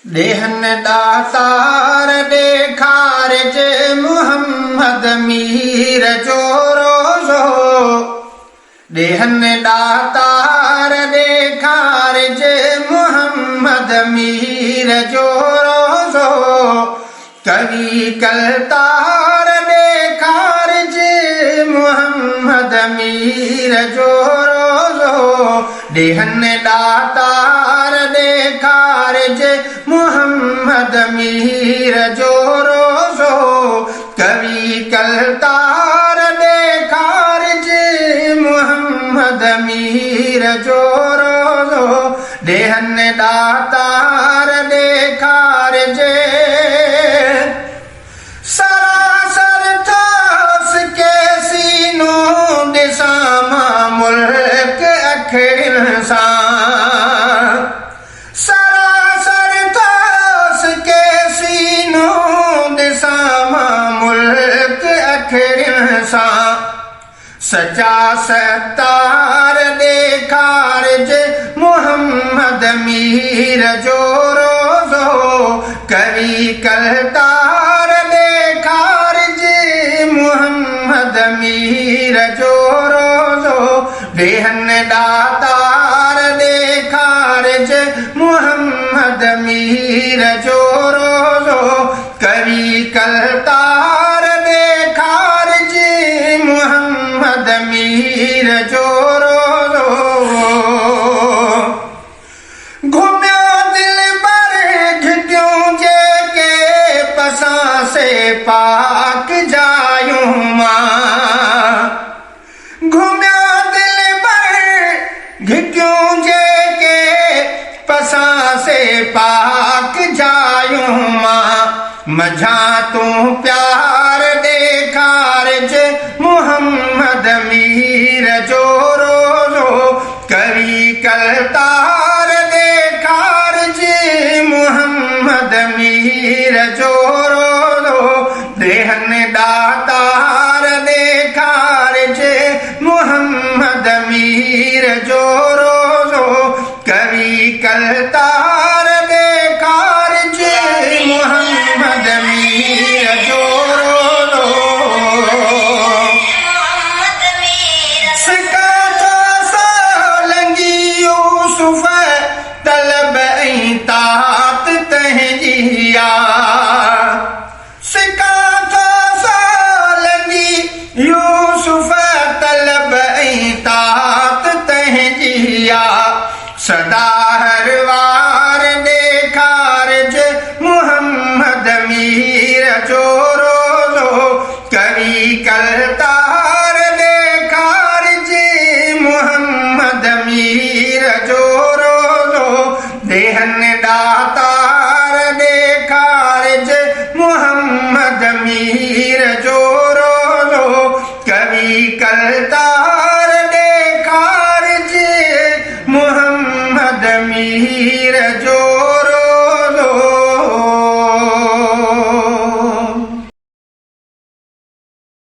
देहन दातार देखार जे मुहम्मद मीर जो रोज़ो। देहन दातार देखार जे मुहम्मद मीर जो रोज़ो। कवि कलतार देखार जे मुहम्मद मीर जो रोज़ो। देहन दातार देखार जे मुहम्मद मीर जो रोज़ो। कवि कलतार देखार जे मुहम्मद मीर जो रोज़ो। देहन दातार देखार जे सरासर थास के सीनों दिसामा मुल्क अखिन सा। सरासर थास के सीनों दिसामा मुल्क अखिन सा। सचा सत्तार देखार जे मुहम्मद मीर जो रोज़ो। कवि कलतार देखार जे मुहम्मद मीर जो रोज़ो। देहन दातार देखार जे मुहम्मद मीर जो रोज़ो। कवि कलतार देखार जे मुहम्मद मीर जो रोज़ो। घुम्यो दिल पर घिटियों जे के पसां से पाक जायूं मां। घुम्यो दिल पर घिटियों जे के पसां से पाक जायूं मां। मझा तू प्यार देखार जे मुहम्मद मीर जो रोज़ो। कवि कलतार देखार जे मुहम्मद मीर जो रोज़ो। देहन दातार देखार जे मुहम्मद मीर जो रोज़ो। कवि कलतार देखार जे मुहम्मद मीर जो रोज़ो। सिकाता सालंगी यूसुफ तलब ऐं तात तंहिंजिया। सिकाता सालंगी यूसुफ तलब ऐं तात तंहिंजिया। सदा हर वार देखार जे मुहम्मद मीर जो रोज़ो। कवि कलतार देखार जे मुहम्मद मीर जो रोज़ो। देहन दातार देखार जे मुहम्मद मीर जो रोज़ो। कवि कलतार देखार जे मुहम्मद मीर जो